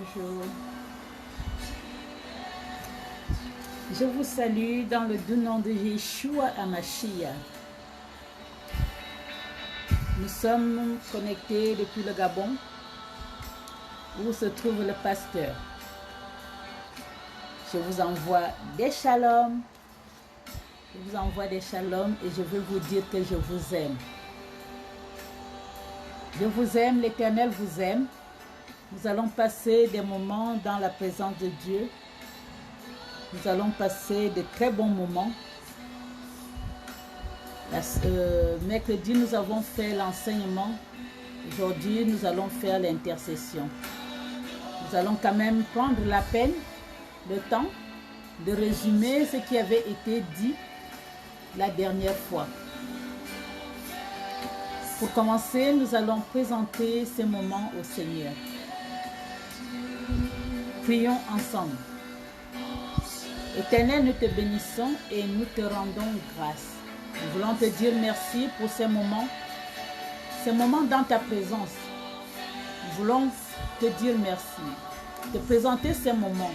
bonjour. Je vous salue dans le doux nom de Yeshua HaMashiach. Nous sommes connectés depuis le Gabon, où se trouve le pasteur. Je vous envoie des shalom. Je vous envoie des shalom et je veux vous dire que je vous aime. Je vous aime, l'Éternel vous aime. Nous allons passer des moments dans la présence de Dieu. Nous allons passer de très bons moments. Mercredi, nous avons fait l'enseignement. Aujourd'hui, nous allons faire l'intercession. Nous allons quand même prendre la peine, le temps, de résumer ce qui avait été dit la dernière fois. Pour commencer, nous allons présenter ces moments au Seigneur. Prions ensemble. Éternel, nous te bénissons et nous te rendons grâce. Nous voulons te dire merci pour ces moments dans ta présence. Nous voulons te dire merci, te présenter ces moments.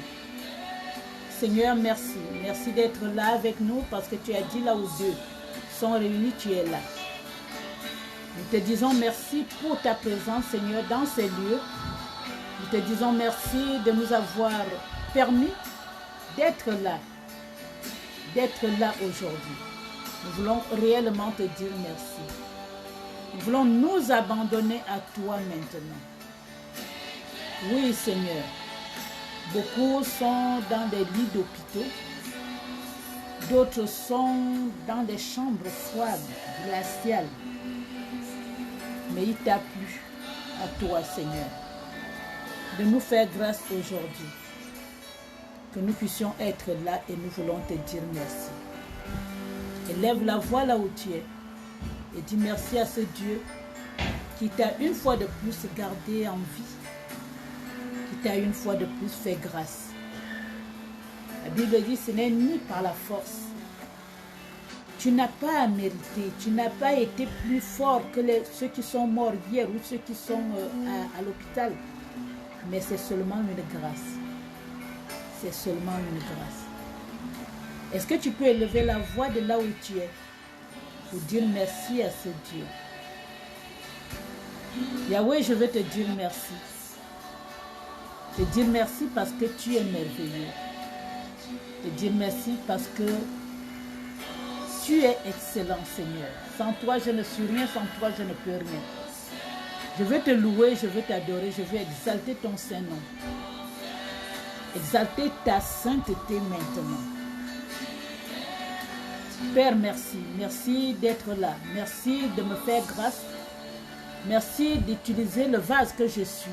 Seigneur, merci. Merci d'être là avec nous parce que tu as dit là où deux sont réunis, tu es là. Nous te disons merci pour ta présence, Seigneur, dans ces lieux. Nous te disons merci de nous avoir permis d'être là aujourd'hui. Nous voulons réellement te dire merci. Nous voulons nous abandonner à toi maintenant. Oui, Seigneur. Beaucoup sont dans des lits d'hôpitaux. D'autres sont dans des chambres froides, glaciales. Mais il t'a plu à toi, Seigneur, de nous faire grâce aujourd'hui. Que nous puissions être là et nous voulons te dire merci. Élève la voix là où tu es et dis merci à ce Dieu qui t'a une fois de plus gardé en vie, qui t'a une fois de plus fait grâce. La Bible dit ce n'est ni par la force. Tu n'as pas à mériter, tu n'as pas été plus fort que ceux qui sont morts hier ou ceux qui sont à l'hôpital, mais c'est seulement une grâce. C'est seulement une grâce. Est-ce que tu peux élever la voix de là où tu es pour dire merci à ce Dieu? Yahweh, je veux te dire merci. Te dire merci parce que tu es merveilleux. Te dire merci parce que tu es excellent, Seigneur. Sans toi, je ne suis rien. Sans toi, je ne peux rien. Je veux te louer, je veux t'adorer, je veux exalter ton Saint-Nom. Exalter ta sainteté maintenant. Père, merci. Merci d'être là. Merci de me faire grâce. Merci d'utiliser le vase que je suis.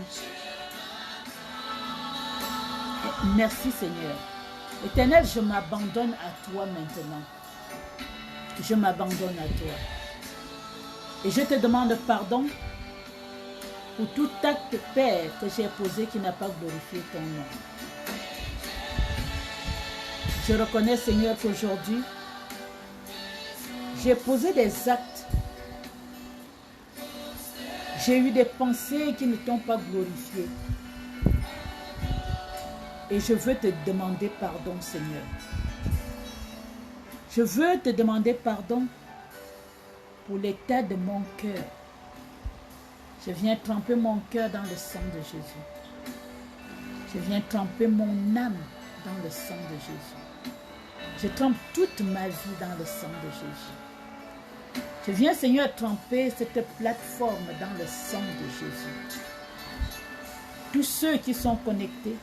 Merci, Seigneur. Éternel, je m'abandonne à toi maintenant. Je m'abandonne à toi. Et je te demande pardon pour tout acte, Père, que j'ai posé qui n'a pas glorifié ton nom. Je reconnais, Seigneur, qu'aujourd'hui, j'ai posé des actes. J'ai eu des pensées qui ne t'ont pas glorifié. Et je veux te demander pardon, Seigneur. Je veux te demander pardon pour l'état de mon cœur. Je viens tremper mon cœur dans le sang de Jésus. Je viens tremper mon âme dans le sang de Jésus. Je trempe toute ma vie dans le sang de Jésus. Je viens, Seigneur, tremper cette plateforme dans le sang de Jésus. Tous ceux qui sont connectés,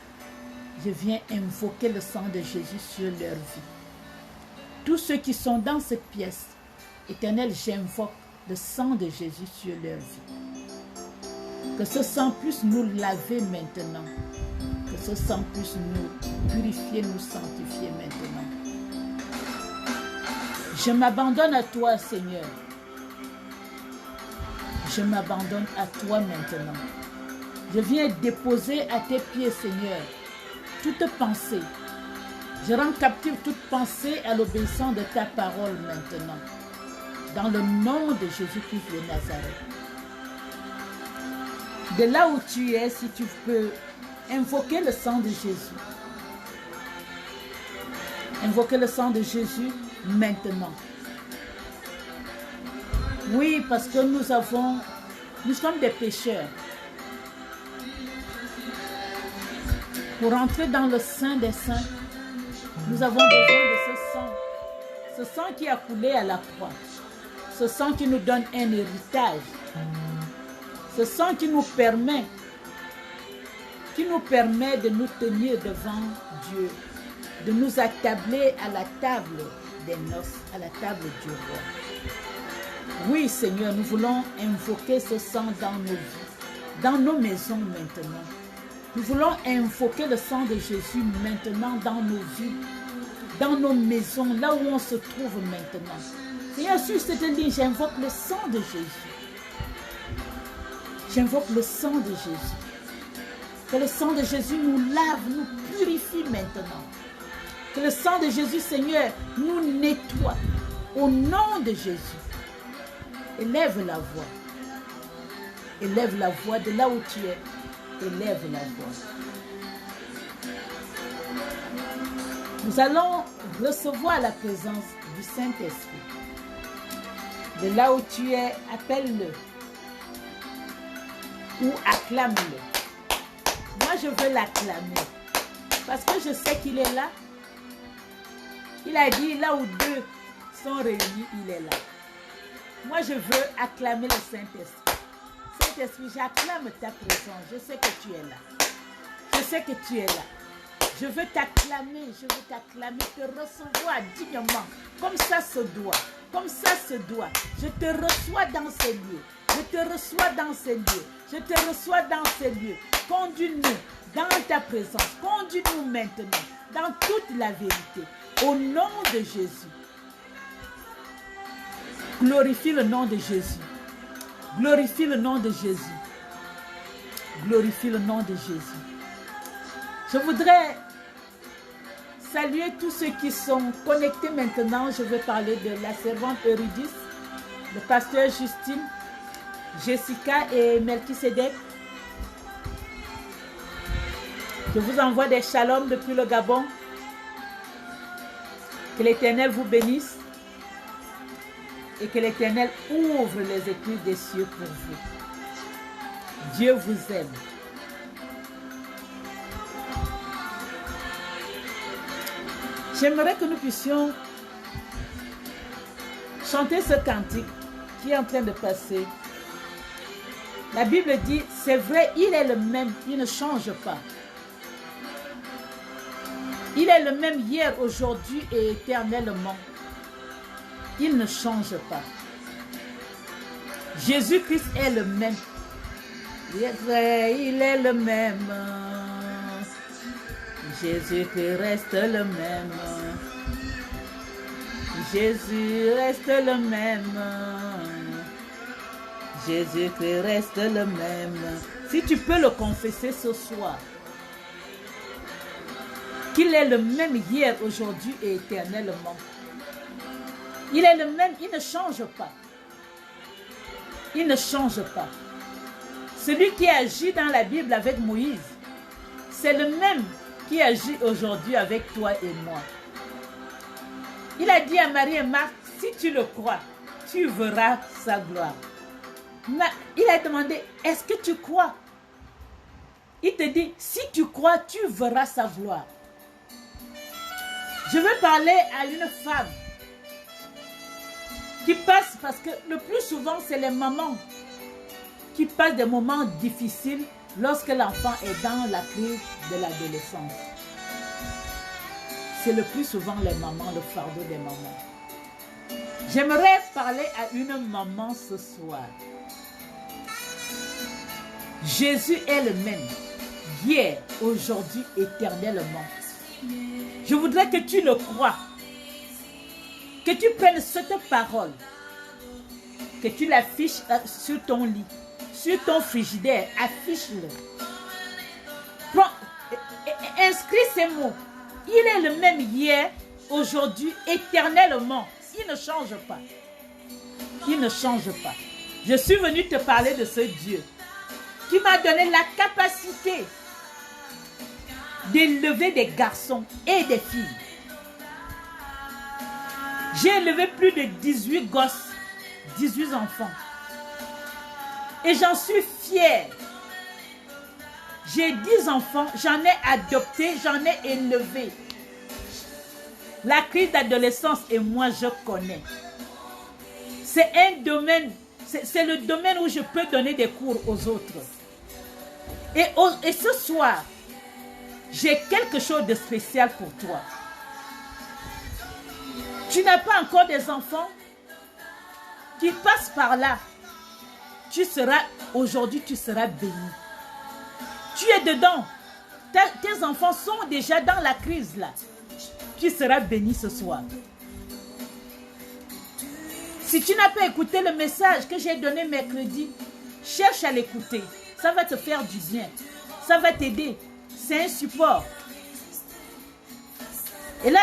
je viens invoquer le sang de Jésus sur leur vie. Tous ceux qui sont dans cette pièce, Éternel, j'invoque le sang de Jésus sur leur vie. Que ce sang puisse nous laver maintenant. Que ce sang puisse nous purifier, nous sanctifier maintenant. Je m'abandonne à toi, Seigneur. Je m'abandonne à toi maintenant. Je viens déposer à tes pieds, Seigneur, toute pensée. Je rends captive toute pensée à l'obéissance de ta parole maintenant. Dans le nom de Jésus-Christ de Nazareth. De là où tu es, si tu peux invoquer le sang de Jésus. Invoquer le sang de Jésus maintenant. Oui, parce que nous sommes des pécheurs. Pour entrer dans le Saint des Saints, nous avons besoin de ce sang. Ce sang qui a coulé à la croix. Ce sang qui nous donne un héritage. Ce sang qui nous permet de nous tenir devant Dieu, de nous attabler à la table des noces, à la table du roi. Oui, Seigneur, nous voulons invoquer ce sang dans nos vies, dans nos maisons maintenant. Nous voulons invoquer le sang de Jésus maintenant dans nos vies, dans nos maisons, là où on se trouve maintenant. Seigneur, sur cette ligne, j'invoque le sang de Jésus. J'invoque le sang de Jésus. Que le sang de Jésus nous lave, nous purifie maintenant. Que le sang de Jésus, Seigneur, nous nettoie. Au nom de Jésus. Élève la voix. Élève la voix de là où tu es. Élève la voix. Nous allons recevoir la présence du Saint-Esprit. De là où tu es, appelle-le. Ou acclame-le. Moi, je veux l'acclamer. Parce que je sais qu'il est là. Il a dit, là où deux sont réunis, il est là. Moi, je veux acclamer le Saint-Esprit. Saint-Esprit, j'acclame ta présence. Je sais que tu es là. Je sais que tu es là. Je veux t'acclamer, te recevoir dignement. Comme ça se doit. Comme ça se doit. Je te reçois dans ces lieux. Je te reçois dans ces lieux. Je te reçois dans ces lieux. Conduis-nous dans ta présence. Conduis-nous maintenant dans toute la vérité. Au nom de Jésus. Glorifie le nom de Jésus. Glorifie le nom de Jésus. Glorifie le nom de Jésus. Je voudrais saluer tous ceux qui sont connectés maintenant. Je veux parler de la servante Eurydice, le pasteur Justine, Jessica et Melchisedec. Je vous envoie des shalom depuis le Gabon. Que l'Éternel vous bénisse et que l'Éternel ouvre les écluses des cieux pour vous. Dieu vous aime. J'aimerais que nous puissions chanter ce cantique qui est en train de passer. La Bible dit, c'est vrai, il est le même, il ne change pas. Il est le même hier, aujourd'hui et éternellement. Il ne change pas. Jésus-Christ est le même. Il est vrai, il est le même. Jésus-Christ reste le même. Jésus reste le même. Jésus-Christ reste le même. Si tu peux le confesser ce soir, qu'il est le même hier, aujourd'hui et éternellement. Il est le même, il ne change pas. Il ne change pas. Celui qui agit dans la Bible avec Moïse, c'est le même qui agit aujourd'hui avec toi et moi. Il a dit à Marie et Marthe, si tu le crois, tu verras sa gloire. Il a demandé, est-ce que tu crois? Il te dit, si tu crois, tu verras sa gloire. Je veux parler à une femme qui passe, parce que le plus souvent, c'est les mamans qui passent des moments difficiles lorsque l'enfant est dans la crise de l'adolescence. C'est le plus souvent les mamans, le fardeau des mamans. J'aimerais parler à une maman ce soir. Jésus est le même, hier, aujourd'hui, éternellement. Je voudrais que tu le crois, que tu prennes cette parole, que tu l'affiches sur ton lit, sur ton frigidaire, affiche-le. Inscris ces mots. Il est le même hier, aujourd'hui, éternellement. Il ne change pas. Il ne change pas. Je suis venu te parler de ce Dieu qui m'a donné la capacité d'élever des garçons et des filles. J'ai élevé plus de 18 gosses, 18 enfants. Et j'en suis fière. J'ai 10 enfants, j'en ai adopté, j'en ai élevé. La crise d'adolescence et moi, je connais. C'est un domaine, c'est le domaine où je peux donner des cours aux autres. Et ce soir, j'ai quelque chose de spécial pour toi. Tu n'as pas encore des enfants qui passent par là. Aujourd'hui, tu seras béni. Tu es dedans. Tes enfants sont déjà dans la crise là. Tu seras béni ce soir. Si tu n'as pas écouté le message que j'ai donné mercredi, cherche à l'écouter. Ça va te faire du bien. Ça va t'aider. C'est un support. Et là,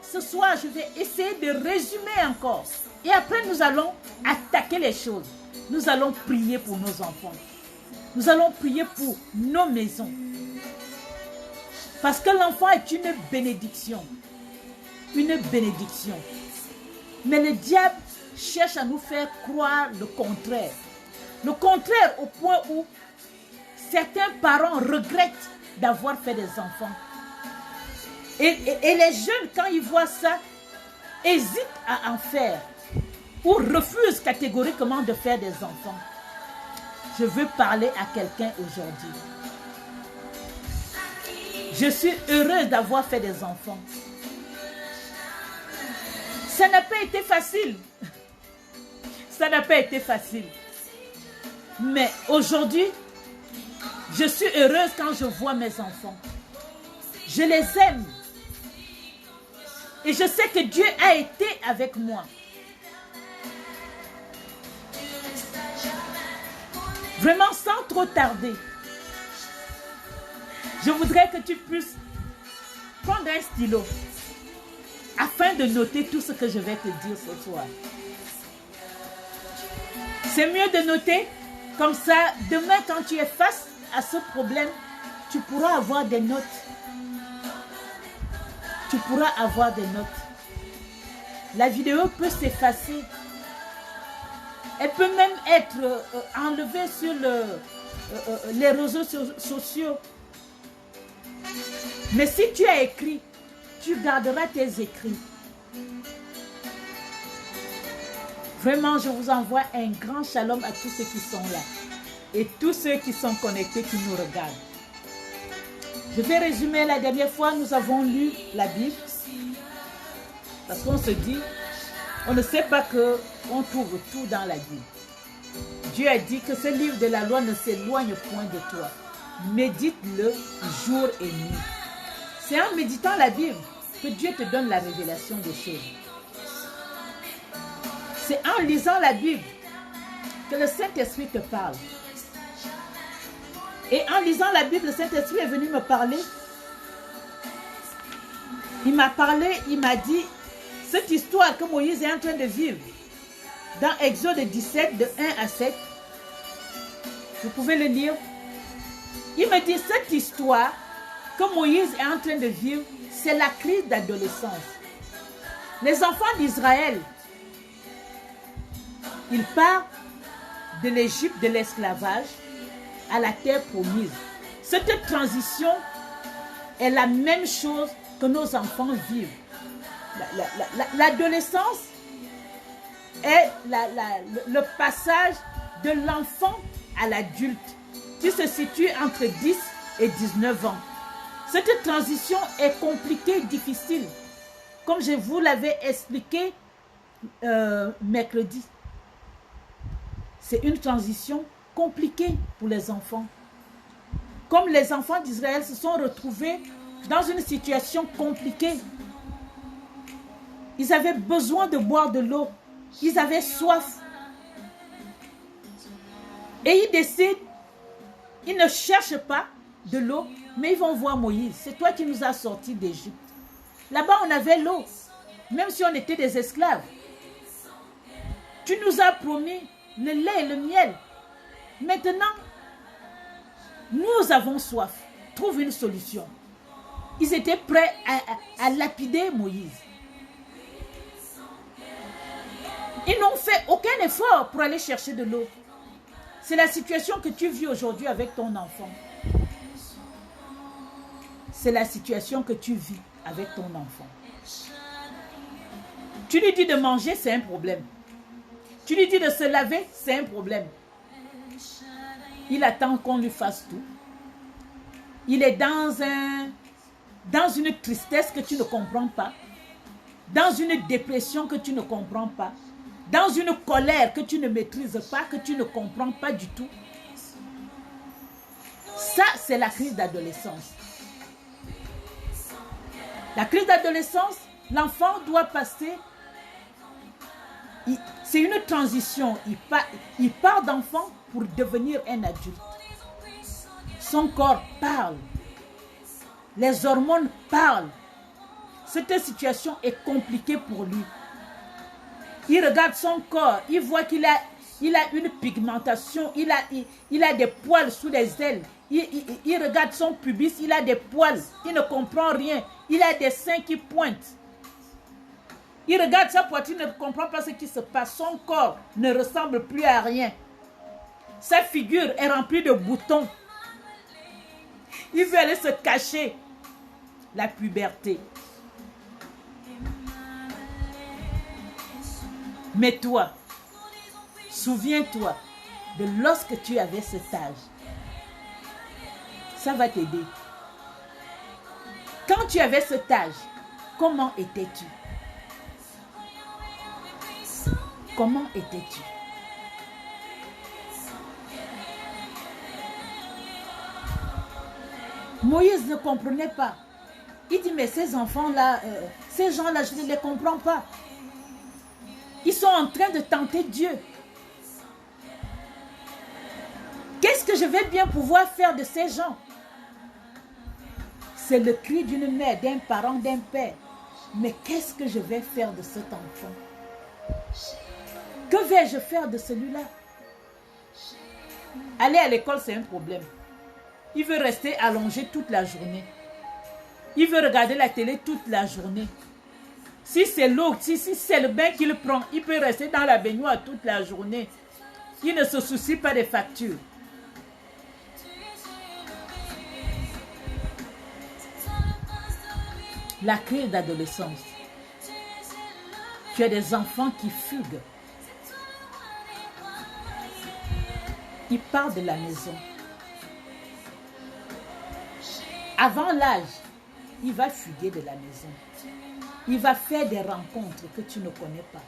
ce soir, je vais essayer de résumer encore. Et après, nous allons attaquer les choses. Nous allons prier pour nos enfants. Nous allons prier pour nos maisons. Parce que l'enfant est une bénédiction. Une bénédiction. Mais le diable cherche à nous faire croire le contraire. Le contraire au point où certains parents regrettent d'avoir fait des enfants. Et les jeunes, quand ils voient ça, hésitent à en faire ou refusent catégoriquement de faire des enfants. Je veux parler à quelqu'un aujourd'hui. Je suis heureuse d'avoir fait des enfants. Ça n'a pas été facile. Ça n'a pas été facile. Mais aujourd'hui, je suis heureuse quand je vois mes enfants. Je les aime. Et je sais que Dieu a été avec moi. Vraiment sans trop tarder. Je voudrais que tu puisses prendre un stylo afin de noter tout ce que je vais te dire ce soir. C'est mieux de noter, comme ça, demain quand tu es face à ce problème, tu pourras avoir des notes. Tu pourras avoir des notes. La vidéo peut s'effacer. Elle peut même être enlevée sur les réseaux sociaux. Mais si tu as écrit, tu garderas tes écrits. Vraiment, je vous envoie un grand shalom à tous ceux qui sont là. Et tous ceux qui sont connectés, qui nous regardent. Je vais résumer. La dernière fois, nous avons lu la Bible. Parce qu'on se dit, on ne sait pas qu'on trouve tout dans la Bible. Dieu a dit que ce livre de la loi ne s'éloigne point de toi. Médite-le jour et nuit. C'est en méditant la Bible que Dieu te donne la révélation des choses. C'est en lisant la Bible que le Saint-Esprit te parle. Et en lisant la Bible, le Saint-Esprit est venu me parler. Il m'a parlé, il m'a dit, cette histoire que Moïse est en train de vivre, dans Exode 17, de 1 à 7, vous pouvez le lire. Il me dit, cette histoire que Moïse est en train de vivre, c'est la crise d'adolescence. Les enfants d'Israël, ils partent de l'Égypte, de l'esclavage, à la terre promise. Cette transition est la même chose que nos enfants vivent. L'adolescence est le passage de l'enfant à l'adulte, qui se situe entre 10 et 19 ans. Cette transition est compliquée, difficile, comme je vous l'avais expliqué mercredi. C'est une transition compliquée pour les enfants. Comme les enfants d'Israël se sont retrouvés dans une situation compliquée. Ils avaient besoin de boire de l'eau. Ils avaient soif. Et ils décident, ils ne cherchent pas de l'eau, mais ils vont voir Moïse. C'est toi qui nous as sortis d'Égypte. Là-bas, on avait l'eau, même si on était des esclaves. Tu nous as promis le lait et le miel. Maintenant, nous avons soif. Trouve une solution. Ils étaient prêts à lapider Moïse. Ils n'ont fait aucun effort pour aller chercher de l'eau. C'est la situation que tu vis aujourd'hui avec ton enfant. C'est la situation que tu vis avec ton enfant. Tu lui dis de manger, c'est un problème. Tu lui dis de se laver, c'est un problème. Il attend qu'on lui fasse tout. Il est dans une tristesse que tu ne comprends pas. Dans une dépression que tu ne comprends pas. Dans une colère que tu ne maîtrises pas, que tu ne comprends pas du tout. Ça, c'est la crise d'adolescence. La crise d'adolescence, l'enfant doit passer. C'est une transition. Il part d'enfant pour devenir un adulte. Son corps parle. Les hormones parlent. Cette situation est compliquée pour lui. Il regarde son corps, il voit qu'il a une pigmentation, il a des poils sous les ailes. Il regarde son pubis, il a des poils, il ne comprend rien. Il a des seins qui pointent. Il regarde sa poitrine, il ne comprend pas ce qui se passe. Son corps ne ressemble plus à rien. Sa figure est remplie de boutons. Il veut aller se cacher. La puberté. Mais toi, souviens-toi de lorsque tu avais cet âge. Ça va t'aider. Quand tu avais cet âge, comment étais-tu? Comment étais-tu? Moïse ne comprenait pas. Il dit, mais ces enfants-là, ces gens-là, je ne les comprends pas. Ils sont en train de tenter Dieu. Qu'est-ce que je vais bien pouvoir faire de ces gens? C'est le cri d'une mère, d'un parent, d'un père. Mais qu'est-ce que je vais faire de cet enfant? Que vais-je faire de celui-là? Aller à l'école, c'est un problème. Il veut rester allongé toute la journée. Il veut regarder la télé toute la journée. Si c'est l'eau, si c'est le bain qu'il prend, il peut rester dans la baignoire toute la journée. Il ne se soucie pas des factures. La crise d'adolescence. Tu as des enfants qui fuguent. Ils partent de la maison. Avant l'âge, il va fuguer de la maison. Il va faire des rencontres que tu ne connais pas.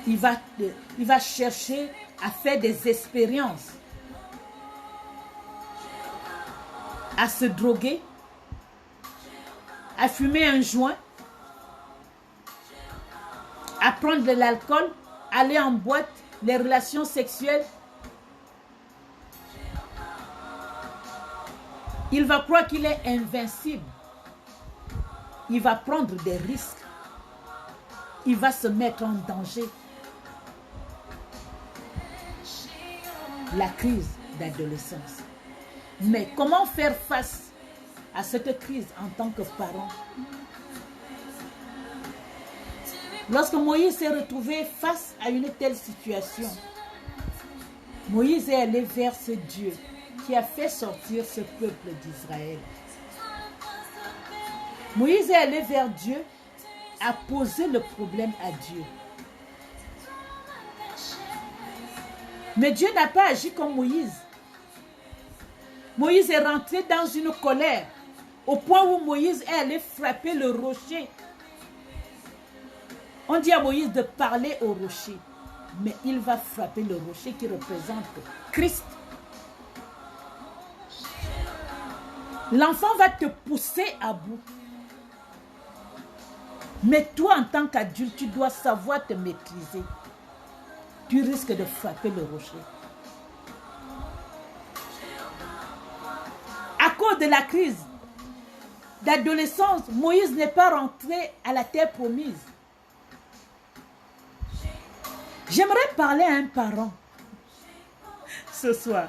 Il va chercher à faire des expériences. À se droguer. À fumer un joint. À prendre de l'alcool. Aller en boîte. Les relations sexuelles. Il va croire qu'il est invincible. Il va prendre des risques. Il va se mettre en danger. La crise d'adolescence. Mais comment faire face à cette crise en tant que parent? Lorsque Moïse s'est retrouvé face à une telle situation, Moïse est allé vers ce Dieu qui a fait sortir ce peuple d'Israël. Moïse est allé vers Dieu, a posé le problème à Dieu. Mais Dieu n'a pas agi comme Moïse. Moïse est rentré dans une colère, au point où Moïse est allé frapper le rocher. On dit à Moïse de parler au rocher, mais il va frapper le rocher qui représente Christ. L'enfant va te pousser à bout. Mais toi, en tant qu'adulte, tu dois savoir te maîtriser. Tu risques de frapper le rocher. À cause de la crise d'adolescence, Moïse n'est pas rentré à la terre promise. J'aimerais parler à un parent ce soir.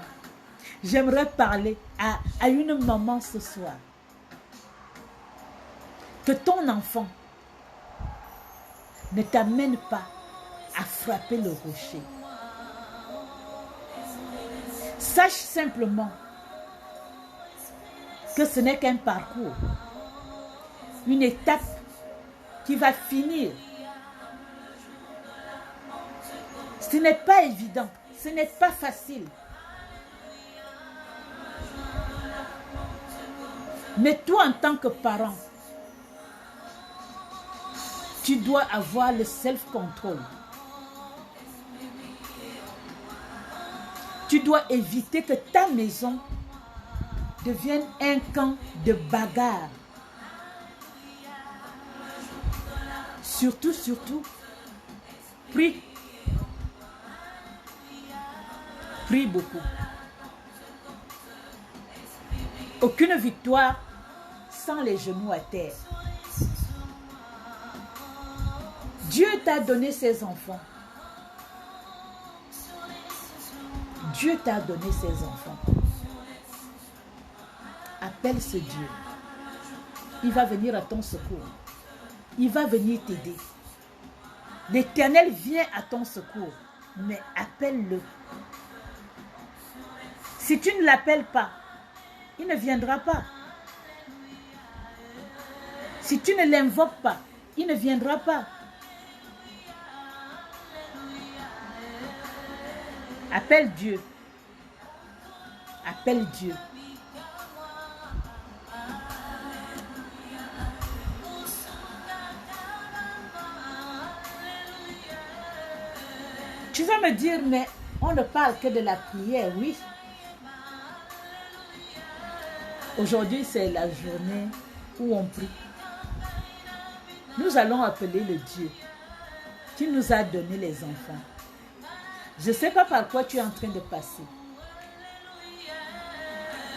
J'aimerais parler à une maman ce soir. Que ton enfant ne t'amène pas à frapper le rocher. Sache simplement que ce n'est qu'un parcours, une étape qui va finir. Ce n'est pas évident, ce n'est pas facile. Mais toi, en tant que parent, tu dois avoir le self-control. Tu dois éviter que ta maison devienne un camp de bagarre. Surtout, prie. Prie beaucoup. Aucune victoire sans les genoux à terre. Dieu t'a donné ses enfants. Dieu t'a donné ses enfants. Appelle ce Dieu. Il va venir à ton secours. Il va venir t'aider. L'Éternel vient à ton secours, mais appelle-le. Si tu ne l'appelles pas, il ne viendra pas. Si tu ne l'invoques pas, il ne viendra pas. Appelle Dieu. Appelle Dieu. Tu vas me dire, mais on ne parle que de la prière, oui. Aujourd'hui, c'est la journée où on prie. Nous allons appeler le Dieu qui nous a donné les enfants. Je ne sais pas par quoi tu es en train de passer.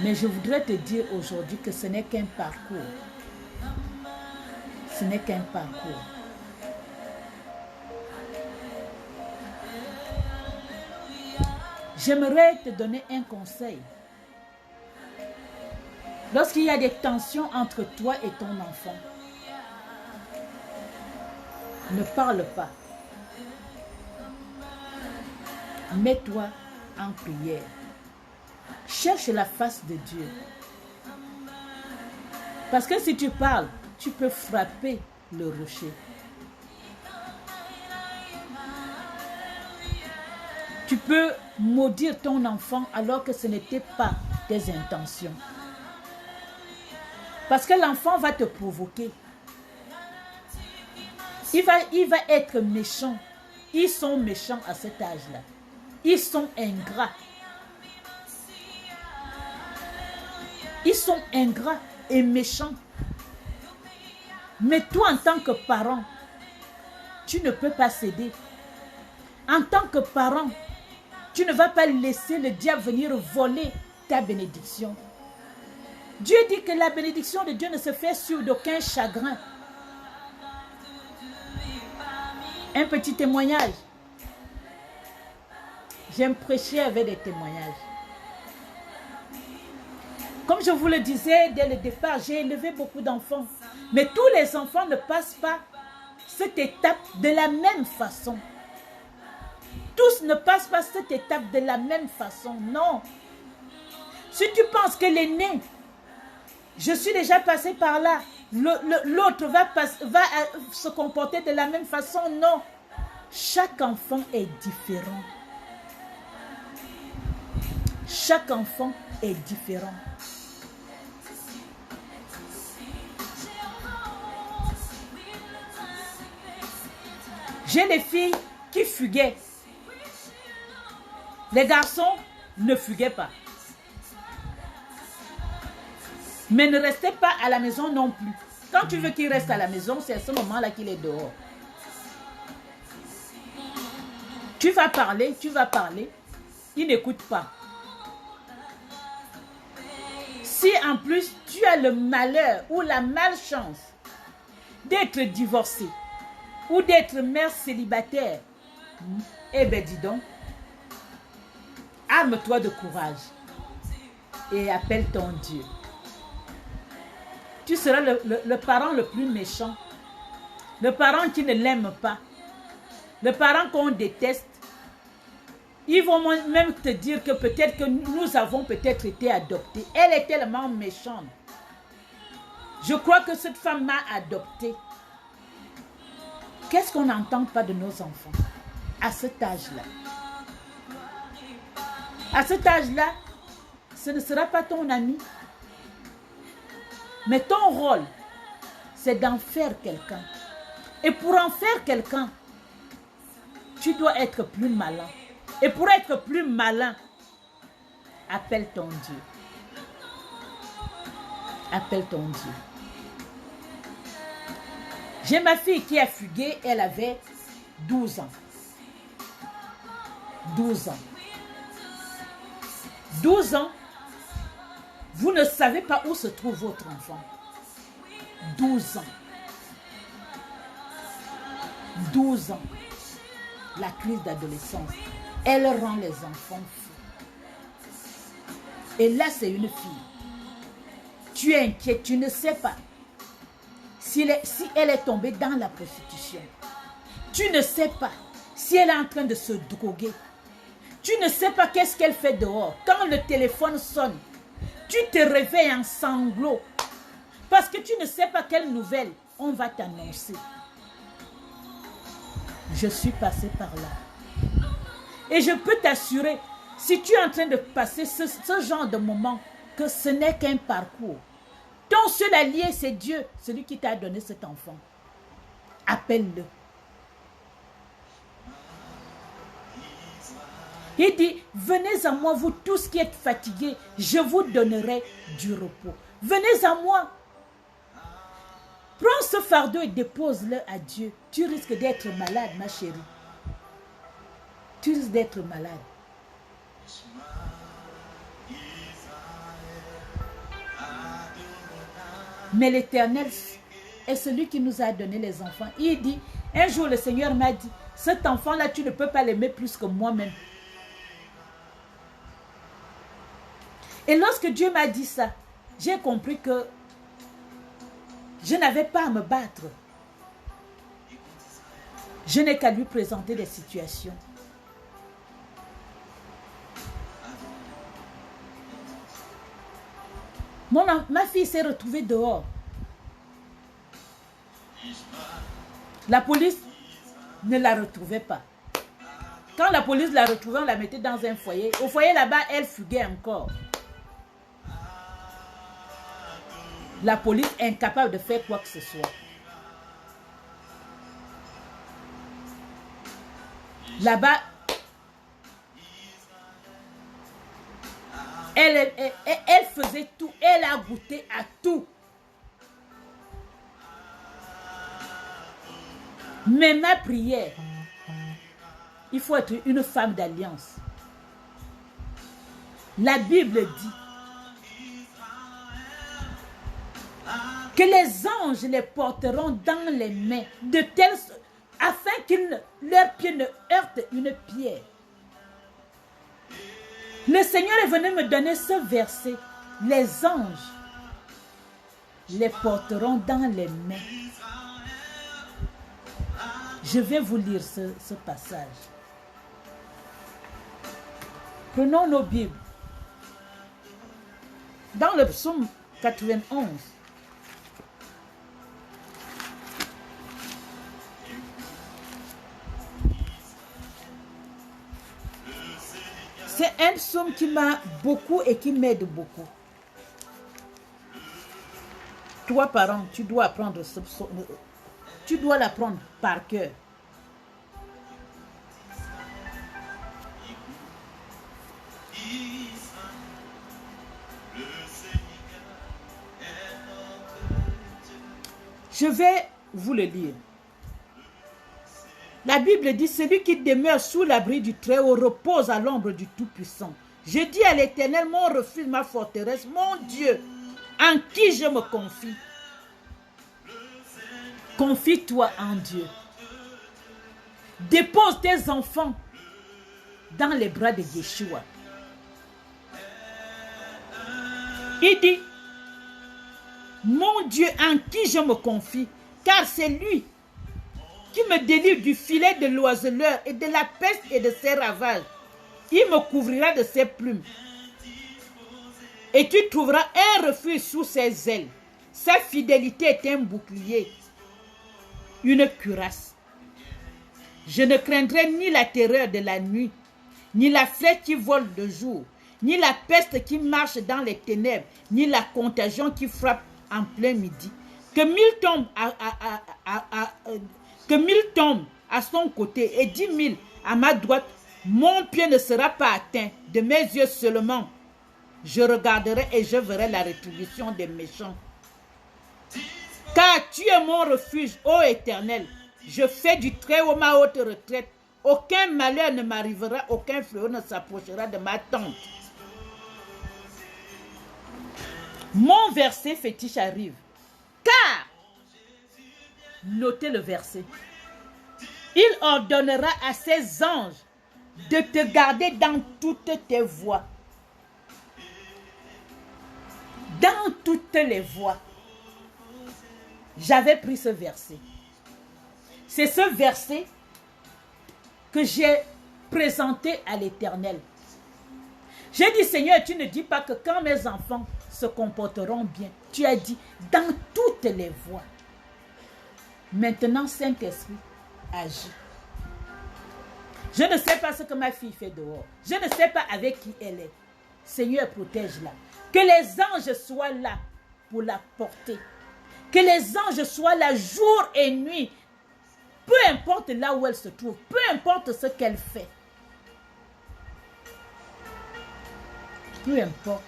Mais je voudrais te dire aujourd'hui que ce n'est qu'un parcours. Ce n'est qu'un parcours. J'aimerais te donner un conseil. Lorsqu'il y a des tensions entre toi et ton enfant, ne parle pas. Mets-toi en prière. Cherche la face de Dieu. Parce que si tu parles, tu peux frapper le rocher. Tu peux maudire ton enfant alors que ce n'était pas tes intentions. Parce que l'enfant va te provoquer. Il va être méchant. Ils sont méchants à cet âge-là. Ils sont ingrats. Ils sont ingrats et méchants. Mais toi, en tant que parent, tu ne peux pas céder. En tant que parent, tu ne vas pas laisser le diable venir voler ta bénédiction. Dieu dit que la bénédiction de Dieu ne se fait sur d'aucun chagrin. Un petit témoignage. J'aime prêcher avec des témoignages. Comme je vous le disais dès le départ, j'ai élevé beaucoup d'enfants. Mais tous les enfants ne passent pas cette étape de la même façon. Tous ne passent pas cette étape de la même façon. Non. Si tu penses que l'aîné, je suis déjà passé par là, l'autre va se comporter de la même façon. Non. Chaque enfant est différent. Chaque enfant est différent. J'ai des filles qui fuguaient. Les garçons ne fuguaient pas. Mais ne restaient pas à la maison non plus. Quand tu veux qu'il reste à la maison, c'est à ce moment-là qu'il est dehors. Tu vas parler, il n'écoute pas. Si en plus tu as le malheur ou la malchance d'être divorcé ou d'être mère célibataire, eh bien dis donc, arme-toi de courage et appelle ton Dieu. tu seras le parent le plus méchant. Le parent qui ne l'aime pas. Le parent qu'on déteste. Ils vont même te dire que peut-être que nous avons peut-être été adoptés. Elle est tellement méchante. Je crois que cette femme m'a adoptée. Qu'est-ce qu'on n'entend pas de nos enfants à cet âge-là? À cet âge-là, ce ne sera pas ton ami. Mais ton rôle, c'est d'en faire quelqu'un. Et pour en faire quelqu'un, tu dois être plus malin. Et pour être plus malin, appelle ton Dieu. Appelle ton Dieu. J'ai ma fille qui a fugué, elle avait 12 ans. 12 ans. 12 ans, vous ne savez pas où se trouve votre enfant. 12 ans. 12 ans. La crise d'adolescence, elle rend les enfants fous. Et là, c'est une fille. Tu es inquiet, tu ne sais pas si elle est tombée dans la prostitution. Tu ne sais pas si elle est en train de se droguer. Tu ne sais pas qu'est-ce qu'elle fait dehors. Quand le téléphone sonne, tu te réveilles en sanglots. Parce que tu ne sais pas quelle nouvelle on va t'annoncer. Je suis passée par là. Et je peux t'assurer, si tu es en train de passer ce genre de moment, que ce n'est qu'un parcours. Ton seul allié, c'est Dieu, celui qui t'a donné cet enfant. Appelle-le. Il dit, venez à moi, vous tous qui êtes fatigués, je vous donnerai du repos. Venez à moi. Prends ce fardeau et dépose-le à Dieu. Tu risques d'être malade, ma chérie. Tu risques d'être malade. Mais l'Éternel est celui qui nous a donné les enfants. Il dit, un jour le Seigneur m'a dit, cet enfant-là, tu ne peux pas l'aimer plus que moi-même. Et lorsque Dieu m'a dit ça, j'ai compris que je n'avais pas à me battre. Je n'ai qu'à lui présenter des situations. Ma fille s'est retrouvée dehors. La police ne la retrouvait pas. Quand la police la retrouvait, on la mettait dans un foyer. Au foyer là-bas, elle fuguait encore. La police est incapable de faire quoi que ce soit. Là-bas, elle faisait tout. Elle a goûté à tout. Mais ma prière, il faut être une femme d'alliance. La Bible dit que les anges les porteront dans les mains de telle sorte afin qu'ils leurs pieds ne heurtent une pierre. Le Seigneur est venu me donner ce verset. Les anges les porteront dans les mains. Je vais vous lire ce passage. Prenons nos Bibles. Dans le psaume 91, c'est un psaume qui m'a beaucoup et qui m'aide beaucoup. Toi, parent, tu dois apprendre ce psaume. Tu dois l'apprendre par cœur. Je vais vous le lire. La Bible dit, celui qui demeure sous l'abri du Très-Haut repose à l'ombre du Tout-Puissant. Je dis à l'Éternel, mon refuge, ma forteresse, mon Dieu, en qui je me confie. Confie-toi en Dieu. Dépose tes enfants dans les bras de Yeshua. Il dit, mon Dieu en qui je me confie, car c'est lui qui me délivre du filet de l'oiseleur et de la peste et de ses ravages. Il me couvrira de ses plumes. Et tu trouveras un refuge sous ses ailes. Sa fidélité est un bouclier, une cuirasse. Je ne craindrai ni la terreur de la nuit, ni la flèche qui vole de jour, ni la peste qui marche dans les ténèbres, ni la contagion qui frappe en plein midi. Que mille tombent à son côté et 10 000 à ma droite, mon pied ne sera pas atteint. De mes yeux seulement, je regarderai et je verrai la rétribution des méchants. Car tu es mon refuge, ô Éternel. Je fais du Très-Haut ma haute retraite. Aucun malheur ne m'arrivera, aucun fléau ne s'approchera de ma tente. Mon verset fétiche arrive. Car, notez le verset, il ordonnera à ses anges de te garder dans toutes tes voies. Dans toutes les voies. J'avais pris ce verset. C'est ce verset que j'ai présenté à l'Éternel. J'ai dit, Seigneur, tu ne dis pas que quand mes enfants se comporteront bien, tu as dit dans toutes les voies. Maintenant, Saint-Esprit agit. Je ne sais pas ce que ma fille fait dehors. Je ne sais pas avec qui elle est. Seigneur, protège-la. Que les anges soient là pour la porter. Que les anges soient là jour et nuit. Peu importe là où elle se trouve. Peu importe ce qu'elle fait. Peu importe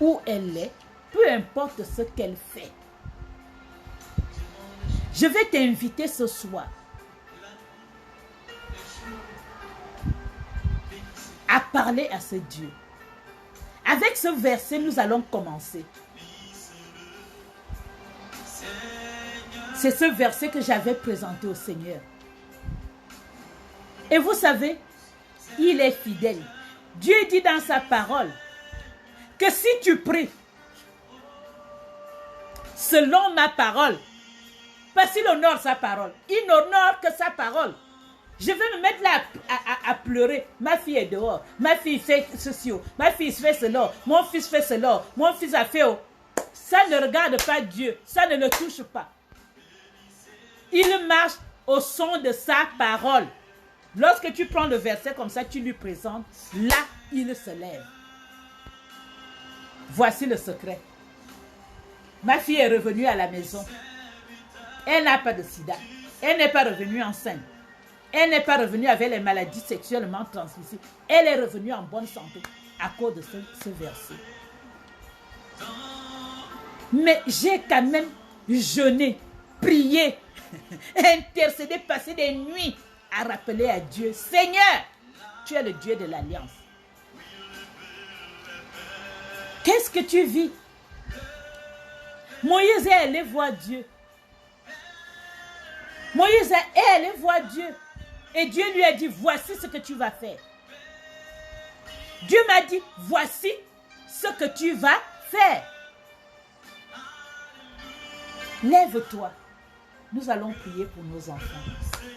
où elle est. Peu importe ce qu'elle fait. Je vais t'inviter ce soir à parler à ce Dieu. Avec ce verset, nous allons commencer. C'est ce verset que j'avais présenté au Seigneur. Et vous savez, il est fidèle. Dieu dit dans sa parole que si tu pries selon ma parole, parce qu'il honore sa parole, il n'honore que sa parole. Je vais me mettre là à pleurer. Ma fille est dehors. Ma fille fait ceci. Ma fille fait cela. Mon fils fait cela. Mon fils a fait. Ça ne regarde pas Dieu. Ça ne le touche pas. Il marche au son de sa parole. Lorsque tu prends le verset comme ça, tu lui présentes. Là, il se lève. Voici le secret. Ma fille est revenue à la maison. Elle n'a pas de sida. Elle n'est pas revenue enceinte. Elle n'est pas revenue avec les maladies sexuellement transmissibles. Elle est revenue en bonne santé à cause de ce verset. Mais j'ai quand même jeûné, prié, intercédé, passé des nuits à rappeler à Dieu, Seigneur, tu es le Dieu de l'alliance. Qu'est-ce que tu vis? Moïse est allé voir Dieu. Moïse est allé voir Dieu. Et Dieu lui a dit, voici ce que tu vas faire. Dieu m'a dit, voici ce que tu vas faire. Lève-toi. Nous allons prier pour nos enfants.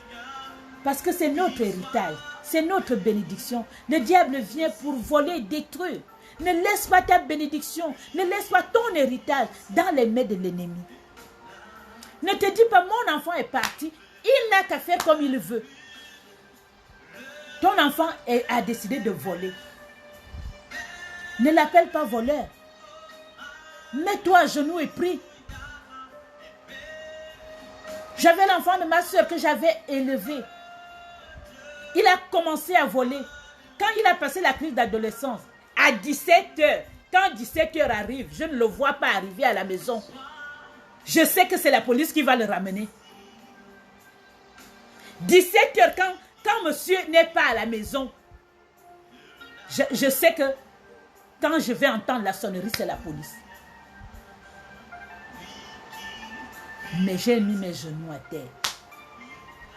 Parce que c'est notre héritage. C'est notre bénédiction. Le diable vient pour voler, détruire. Ne laisse pas ta bénédiction. Ne laisse pas ton héritage dans les mains de l'ennemi. Ne te dis pas, mon enfant est parti. Il n'a qu'à faire comme il veut. Ton enfant a décidé de voler. Ne l'appelle pas voleur. Mets-toi à genoux et prie. J'avais l'enfant de ma soeur que j'avais élevé. Il a commencé à voler. Quand il a passé la crise d'adolescence, à 17 heures, quand 17 heures arrive, je ne le vois pas arriver à la maison. Je sais que c'est la police qui va le ramener. 17 heures, quand monsieur n'est pas à la maison, je sais que quand je vais entendre la sonnerie, c'est la police. Mais j'ai mis mes genoux à terre.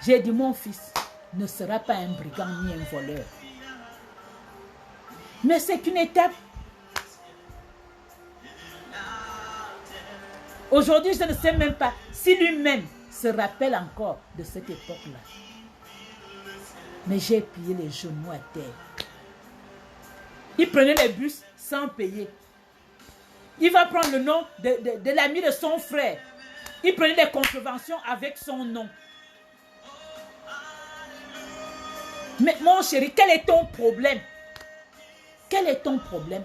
J'ai dit, mon fils ne sera pas un brigand ni un voleur. Mais c'est une étape. Aujourd'hui, je ne sais même pas si lui-même se rappelle encore de cette époque-là. Mais j'ai plié les genoux à terre. Il prenait les bus sans payer. Il va prendre le nom de l'ami de son frère. Il prenait des contraventions avec son nom. Mais mon chéri, quel est ton problème? Quel est ton problème?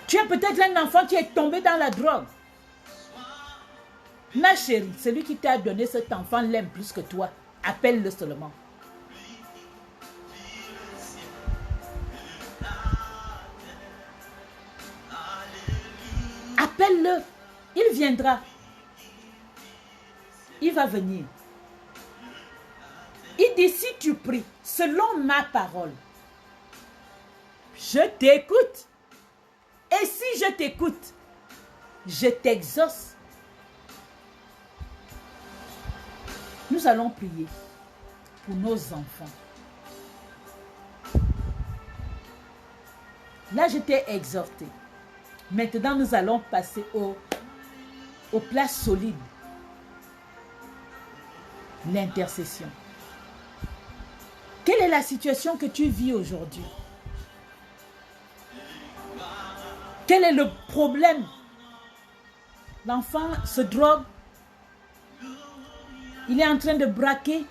Tu es peut-être un enfant qui est tombé dans la drogue. Ma chérie, celui qui t'a donné cet enfant l'aime plus que toi. Appelle-le seulement. Appelle-le. Il viendra. Il va venir. Il dit, si tu pries selon ma parole, je t'écoute. Et si je t'écoute, je t'exauce. Nous allons prier pour nos enfants. Là, je t'ai exhorté. Maintenant, nous allons passer au plat solide. L'intercession. Quelle est la situation que tu vis aujourd'hui? Quel est le problème? L'enfant se drogue. Il est en train de braquer.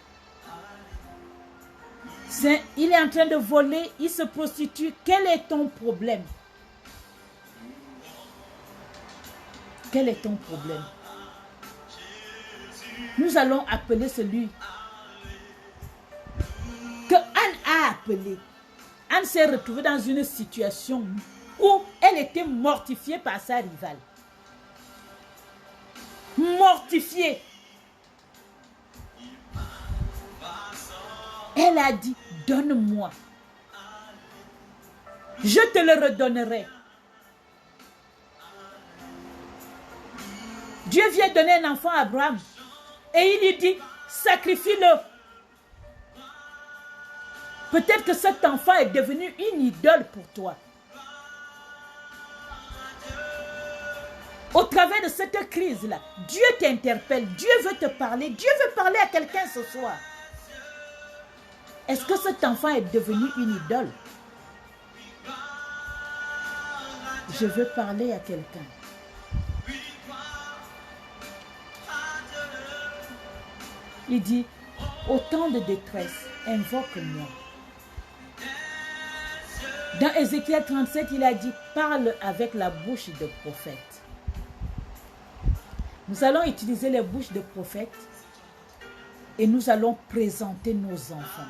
Il est en train de voler. Il se prostitue. Quel est ton problème? Quel est ton problème? Nous allons appeler celui que Anne a appelé. Anne s'est retrouvée dans une situation où elle était mortifiée par sa rivale. Mortifiée. Elle a dit, donne-moi. Je te le redonnerai. Dieu vient donner un enfant à Abraham. Et il lui dit, sacrifie-le. Peut-être que cet enfant est devenu une idole pour toi. Au travers de cette crise-là, Dieu t'interpelle, Dieu veut te parler, Dieu veut parler à quelqu'un ce soir. Est-ce que cet enfant est devenu une idole? Je veux parler à quelqu'un. Il dit, au temps de détresse, invoque-moi. Dans Ézéchiel 37, il a dit, parle avec la bouche de prophète. Nous allons utiliser les bouches de prophètes et nous allons présenter nos enfants.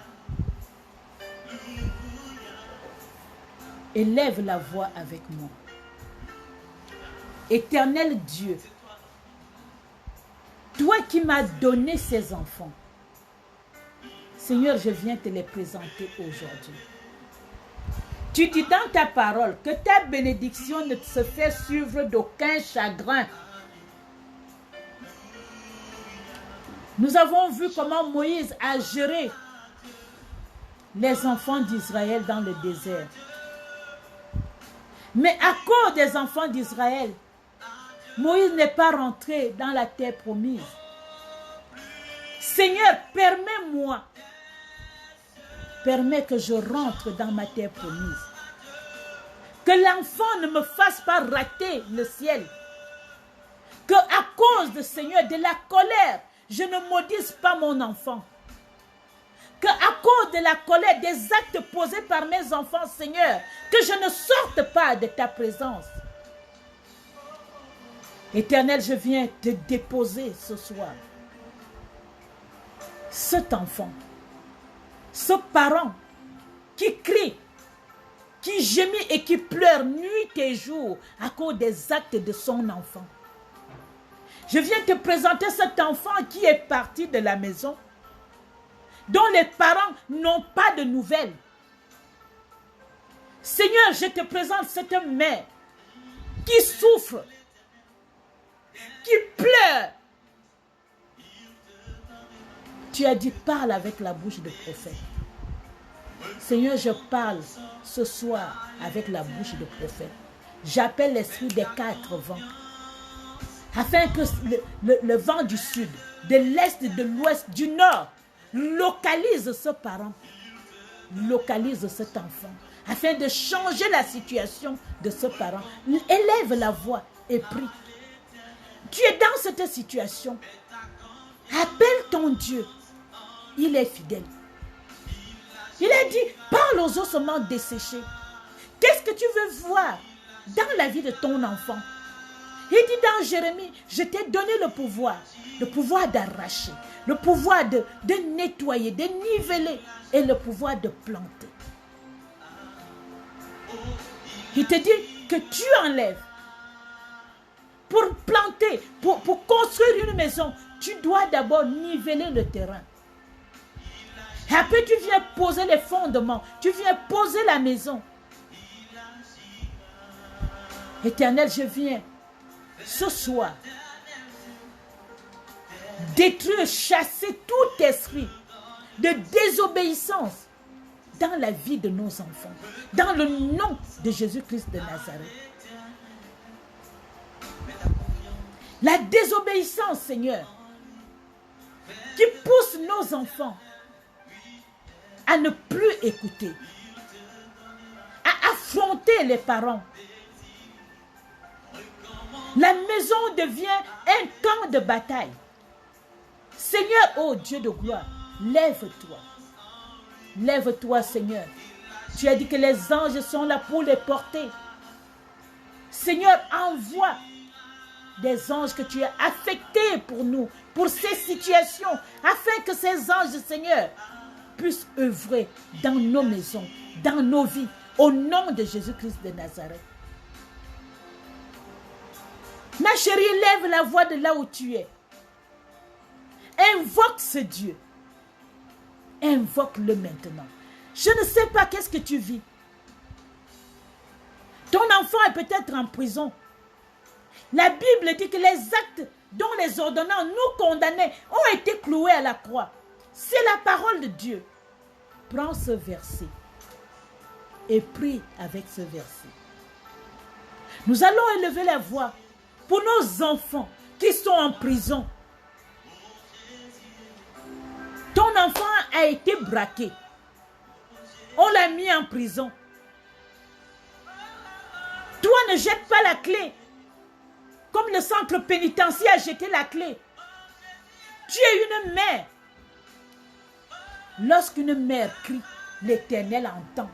Élève la voix avec moi. Éternel Dieu, toi qui m'as donné ces enfants, Seigneur, je viens te les présenter aujourd'hui. Tu dis dans ta parole que ta bénédiction ne se fait suivre d'aucun chagrin. Nous avons vu comment Moïse a géré les enfants d'Israël dans le désert. Mais à cause des enfants d'Israël, Moïse n'est pas rentré dans la terre promise. Seigneur, permets que je rentre dans ma terre promise. Que l'enfant ne me fasse pas rater le ciel. Que à cause de Seigneur, de la colère, je ne maudisse pas mon enfant. Que à cause de la colère, des actes posés par mes enfants, Seigneur, que je ne sorte pas de ta présence. Éternel, je viens te déposer ce soir. Cet enfant, ce parent qui crie, qui gémit et qui pleure nuit et jour à cause des actes de son enfant. Je viens te présenter cet enfant qui est parti de la maison, dont les parents n'ont pas de nouvelles. Seigneur, je te présente cette mère qui souffre, qui pleure. Tu as dit, parle avec la bouche de prophète. Seigneur, je parle ce soir avec la bouche de prophète. J'appelle l'esprit des 4 vents, afin que le vent du sud, de l'est, de l'ouest, du nord, localise ce parent, localise cet enfant, afin de changer la situation de ce parent. Élève la voix et prie. Tu es dans cette situation. Appelle ton Dieu. Il est fidèle. Il a dit, parle aux ossements desséchés. Qu'est-ce que tu veux voir dans la vie de ton enfant? Il dit dans Jérémie, je t'ai donné le pouvoir d'arracher, le pouvoir de nettoyer, de niveler et le pouvoir de planter. Il te dit que tu enlèves. Pour planter, pour construire une maison, tu dois d'abord niveler le terrain. Et après, tu viens poser les fondements. Tu viens poser la maison. Éternel, je viens ce soir détruire, chasser tout esprit de désobéissance dans la vie de nos enfants. Dans le nom de Jésus-Christ de Nazareth. La désobéissance, Seigneur, qui pousse nos enfants à ne plus écouter, à affronter les parents. La maison devient un camp de bataille. Seigneur, ô Dieu de gloire, lève-toi. Lève-toi, Seigneur. Tu as dit que les anges sont là pour les porter. Seigneur, envoie des anges que tu as affectés pour nous, pour ces situations, afin que ces anges, Seigneur, puissent œuvrer dans nos maisons, dans nos vies, au nom de Jésus-Christ de Nazareth. Ma chérie, lève la voix de là où tu es. Invoque ce Dieu. Invoque-le maintenant. Je ne sais pas qu'est-ce que tu vis. Ton enfant est peut-être en prison. La Bible dit que les actes dont les ordonnants nous condamnaient ont été cloués à la croix. C'est la parole de Dieu. Prends ce verset et prie avec ce verset. Nous allons élever la voix pour nos enfants qui sont en prison. Ton enfant a été braqué. On l'a mis en prison. Toi, ne jette pas la clé. Comme le centre pénitentiaire a jeté la clé. Tu es une mère. Lorsqu'une mère crie, l'Éternel entend.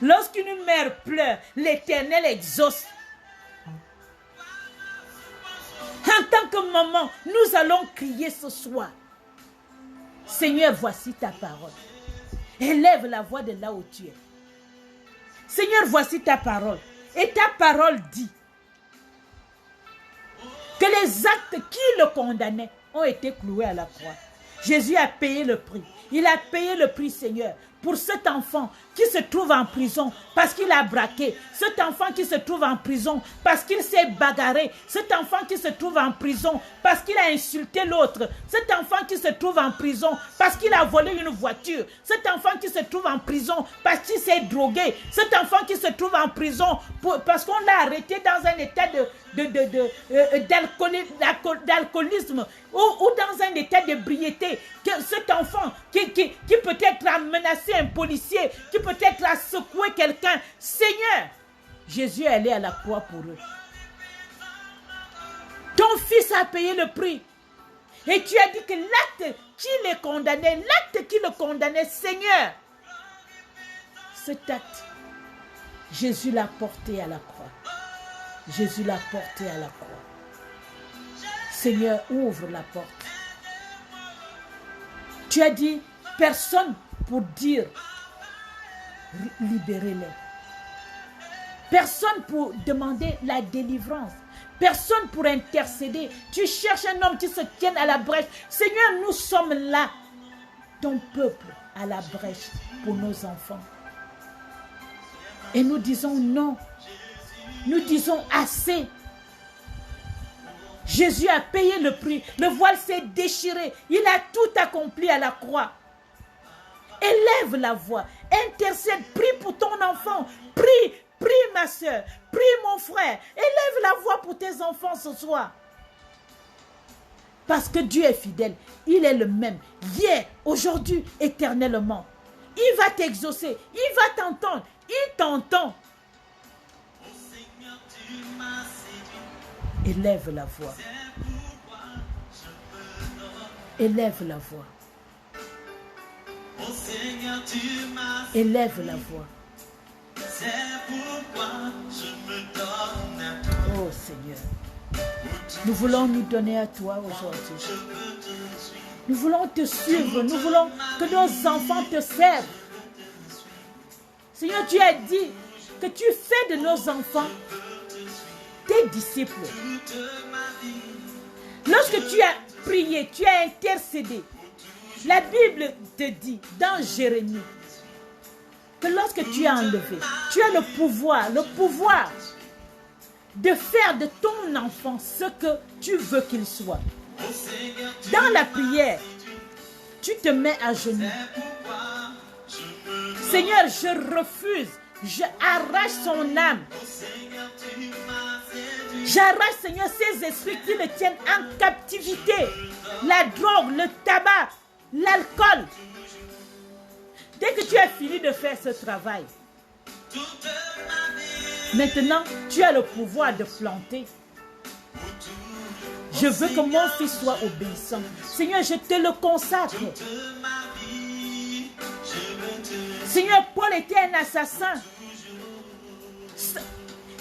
Lorsqu'une mère pleure, l'Éternel exauce. En tant que maman, nous allons crier ce soir. Seigneur, voici ta parole. Élève la voix de là où tu es. Seigneur, voici ta parole. Et ta parole dit que les actes qui le condamnaient ont été cloués à la croix. Jésus a payé le prix. Il a payé le prix, Seigneur, pour cet enfant qui se trouve en prison parce qu'il a braqué. Cet enfant qui se trouve en prison parce qu'il s'est bagarré. Cet enfant qui se trouve en prison parce qu'il a insulté l'autre. Cet enfant qui se trouve en prison parce qu'il a volé une voiture. Cet enfant qui se trouve en prison parce qu'il s'est drogué. Cet enfant qui se trouve en prison parce qu'on l'a arrêté dans un état d'alcoolisme ou dans un état d'ébriété. Cet enfant qui peut-être a menacé un policier, qui peut-être a secoué quelqu'un. Seigneur, Jésus est allé à la croix pour eux. Ton fils a payé le prix. Et tu as dit que l'acte qui les condamnait, Seigneur, cet acte, Jésus l'a porté à la croix. Jésus l'a porté à la croix. Seigneur, ouvre la porte. Tu as dit, personne pour dire, libérez-les. Personne pour demander la délivrance. Personne pour intercéder. Tu cherches un homme qui se tienne à la brèche. Seigneur, nous sommes là, ton peuple, à la brèche pour nos enfants. Et nous disons non. Nous disons assez. Jésus a payé le prix. Le voile s'est déchiré. Il a tout accompli à la croix. Élève la voix. intercède, prie pour ton enfant, prie, prie ma soeur, prie mon frère, élève la voix pour tes enfants ce soir. Parce que Dieu est fidèle, il est le même, hier, aujourd'hui, éternellement. Il va t'exaucer, il va t'entendre, il t'entend. Élève la voix. Élève la voix. Élève la voix. Oh Seigneur, nous voulons nous donner à toi aujourd'hui. Nous voulons te suivre. Nous voulons que nos enfants te servent. Seigneur, tu as dit que tu fais de nos enfants tes disciples. Lorsque tu as prié, tu as intercédé. La Bible te dit dans Jérémie que lorsque tu as enlevé, tu as le pouvoir de faire de ton enfant ce que tu veux qu'il soit. Dans la prière, tu te mets à genoux. Seigneur, je refuse, je arrache son âme. J'arrache, Seigneur, ces esprits qui le tiennent en captivité. La drogue, le tabac, l'alcool. Dès que tu as fini de faire ce travail, maintenant, tu as le pouvoir de planter. Je veux que mon fils soit obéissant. Seigneur, je te le consacre. Seigneur, Paul était un assassin.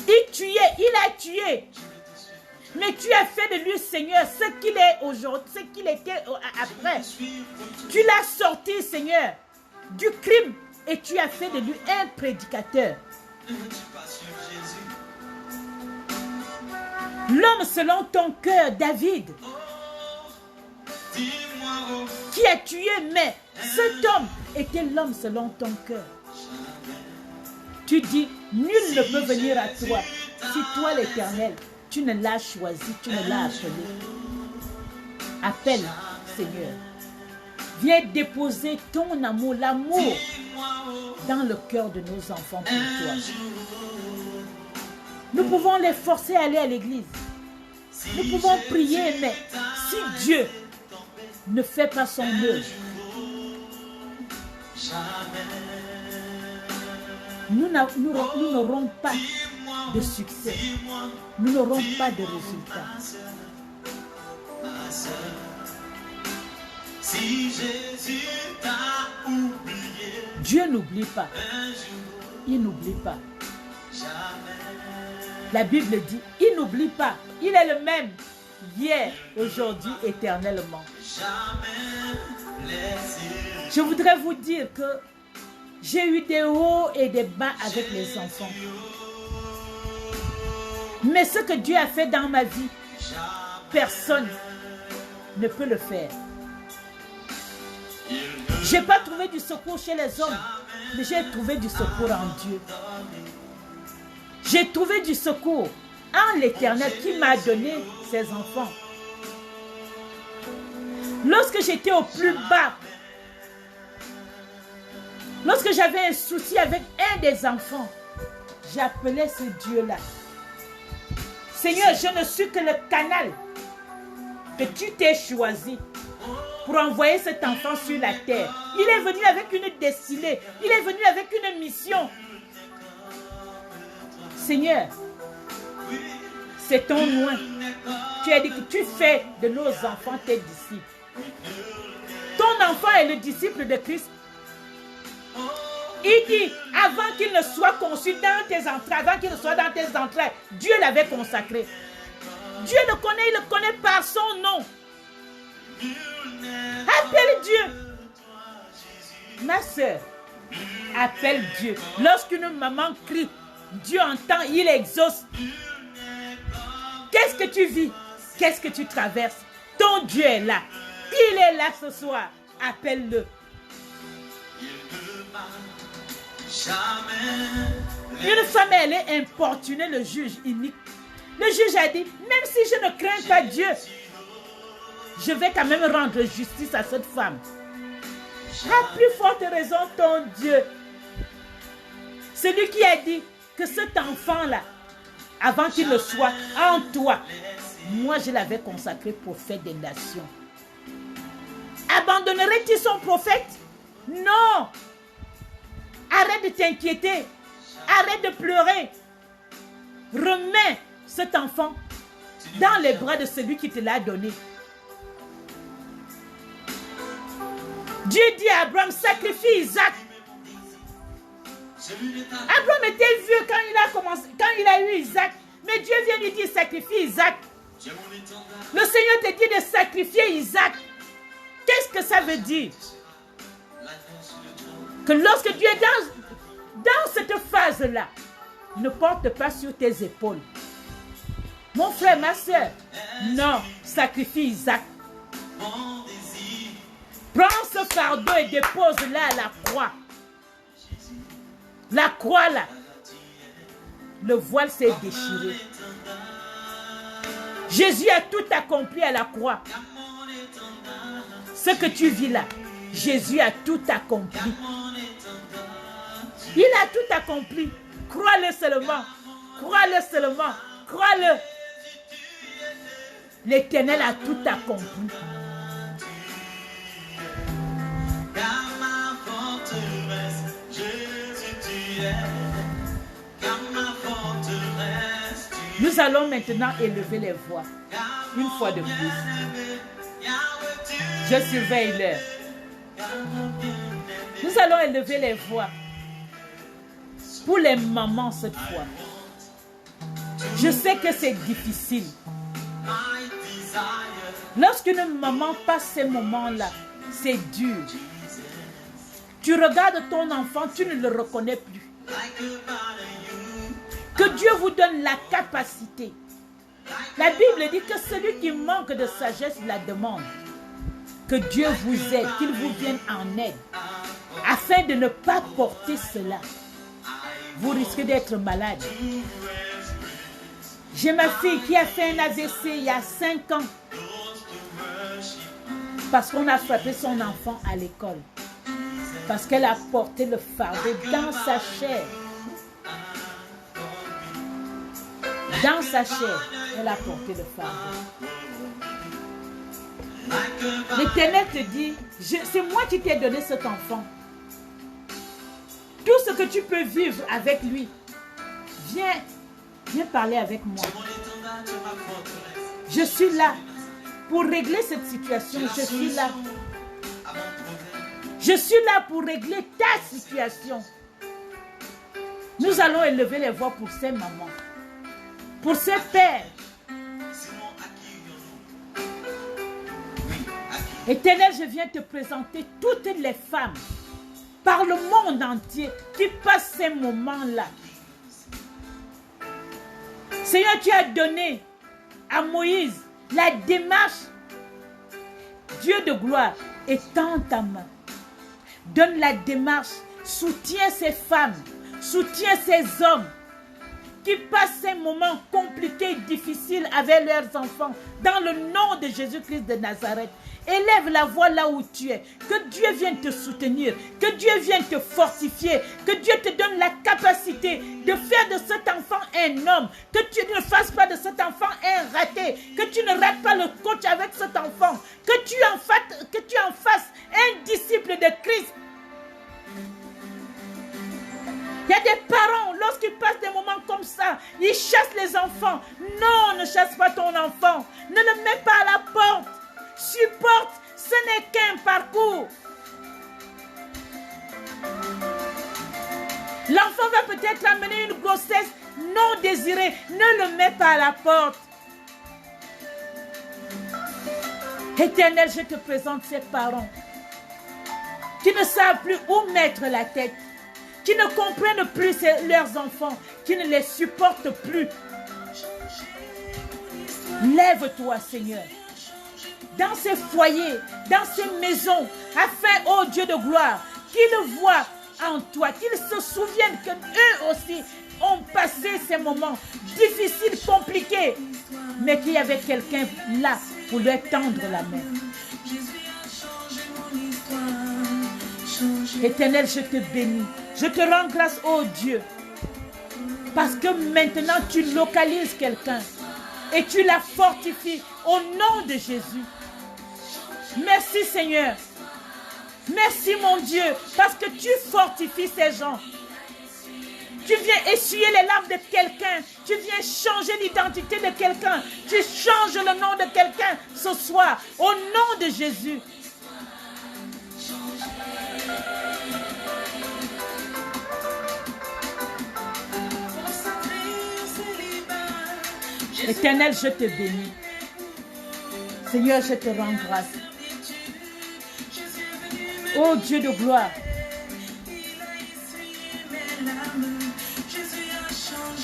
Il a tué. Mais tu as fait de lui, Seigneur, ce qu'il est aujourd'hui, ce qu'il était après. Tu l'as sorti, Seigneur, du crime et tu as fait de lui un prédicateur. L'homme selon ton cœur, David, qui a tué, mais cet homme était l'homme selon ton cœur. Tu dis, nul ne peut venir à toi si toi, l'Éternel, tu ne l'as choisi, tu ne l'as appelé. Appelle, Seigneur. Viens déposer ton amour, l'amour dans le cœur de nos enfants pour toi. Nous pouvons les forcer à aller à l'église. Nous pouvons prier, mais si Dieu ne fait pas son œuvre, nous n'aurons pas de succès. Nous n'aurons pas de résultats. Dieu n'oublie pas. Il n'oublie pas. La Bible dit, il n'oublie pas. Il est le même hier, aujourd'hui, éternellement. Je voudrais vous dire que j'ai eu des hauts et des bas avec les enfants. Mais ce que Dieu a fait dans ma vie, personne ne peut le faire. Je n'ai pas trouvé du secours chez les hommes, mais j'ai trouvé du secours en Dieu. J'ai trouvé du secours en l'Éternel qui m'a donné ses enfants. Lorsque j'étais au plus bas, lorsque j'avais un souci avec un des enfants, j'appelais ce Dieu-là. Seigneur, je ne suis que le canal que tu t'es choisi pour envoyer cet enfant sur la terre. Il est venu avec une destinée. Il est venu avec une mission. Seigneur, c'est ton nom. Tu as dit que tu fais de nos enfants tes disciples. Ton enfant est le disciple de Christ. Il dit, avant qu'il ne soit conçu dans tes entrailles, avant qu'il ne soit dans tes entrailles, Dieu l'avait consacré. Dieu le connaît, il le connaît par son nom. Appelle Dieu. Ma soeur, appelle Dieu. Lorsqu'une maman crie, Dieu entend, il exauce. Qu'est-ce que tu vis? Qu'est-ce que tu traverses? Ton Dieu est là. Il est là ce soir. Appelle-le. Une femme allait importuner le juge inique. Le juge a dit, même si je ne crains pas Dieu, je vais quand même rendre justice à cette femme. À plus forte raison, ton Dieu. Celui qui a dit que cet enfant-là, avant qu'il ne soit en toi, moi je l'avais consacré prophète des nations. Abandonnerait-il son prophète? Non. Arrête de t'inquiéter. Arrête de pleurer. Remets cet enfant dans les bras de celui qui te l'a donné. Dieu dit à Abraham, sacrifie Isaac. Abraham était vieux quand il a eu Isaac. Mais Dieu vient lui dire, sacrifie Isaac. Le Seigneur te dit de sacrifier Isaac. Qu'est-ce que ça veut dire? Que lorsque Dieu est dans cette phase-là, ne porte pas sur tes épaules. Mon frère, ma soeur, non, sacrifie Isaac. Prends ce fardeau et dépose-le à la croix. La croix là, le voile s'est déchiré. Jésus a tout accompli à la croix. Ce que tu vis là, Jésus a tout accompli. Il a tout accompli. Crois-le seulement. Crois-le seulement. Crois-le. L'Éternel a tout accompli. Nous allons maintenant élever les voix. Une fois de plus. Je surveille l'heure. Nous allons élever les voix. Pour les mamans cette fois. Je sais que c'est difficile. Lorsqu'une maman passe ces moments-là, c'est dur. Tu regardes ton enfant, tu ne le reconnais plus. Que Dieu vous donne la capacité. La Bible dit que celui qui manque de sagesse la demande. Que Dieu vous aide, qu'il vous vienne en aide. Afin de ne pas porter cela. Vous risquez d'être malade. J'ai ma fille qui a fait un AVC il y a 5 ans. Parce qu'on a frappé son enfant à l'école. Parce qu'elle a porté le fardeau dans sa chair. Dans sa chair, elle a porté le fardeau. L'Éternel te dit, c'est moi qui t'ai donné cet enfant. Tout ce que tu peux vivre avec lui, viens parler avec moi. Je suis là pour régler cette situation. Je suis là. Je suis là pour régler ta situation. Nous allons élever les voix pour ces mamans, pour ces pères. Éternel, je viens te présenter toutes les femmes par le monde entier qui passent ces moments-là. Seigneur, tu as donné à Moïse la démarche. Dieu de gloire, étends ta main. Donne la démarche. Soutiens ces femmes. Soutiens ces hommes qui passent ces moments compliqués et difficiles avec leurs enfants. Dans le nom de Jésus-Christ de Nazareth. Élève la voix là où tu es. Que Dieu vienne te soutenir. Que Dieu vienne te fortifier. Que Dieu te donne la capacité de faire de cet enfant un homme. Que tu ne fasses pas de cet enfant un raté. Que tu ne rates pas le coach avec cet enfant. Que tu en fasses un disciple de Christ. Il y a des parents, lorsqu'ils passent des moments comme ça, ils chassent les enfants. Non, ne chasse pas ton enfant. Ne le mets pas à la porte. Supporte, ce n'est qu'un parcours. L'enfant va peut-être amener une grossesse non désirée. Ne le mets pas à la porte. Éternel, je te présente ces parents qui ne savent plus où mettre la tête, qui ne comprennent plus leurs enfants, qui ne les supportent plus. Lève-toi, Seigneur, dans ces foyers, dans ces maisons, afin, ô Dieu de gloire, qu'ils voient en toi, qu'ils se souviennent qu'eux aussi ont passé ces moments difficiles, compliqués, mais qu'il y avait quelqu'un là pour leur tendre la main. Éternel, je te bénis. Je te rends grâce, oh Dieu. Parce que maintenant, tu localises quelqu'un et tu la fortifies au nom de Jésus. Merci Seigneur. Merci mon Dieu, parce que tu fortifies ces gens. Tu viens essuyer les larmes de quelqu'un. Tu viens changer l'identité de quelqu'un. Tu changes le nom de quelqu'un ce soir, au nom de Jésus. Éternel, je te bénis. Seigneur, je te rends grâce. Oh Dieu de gloire.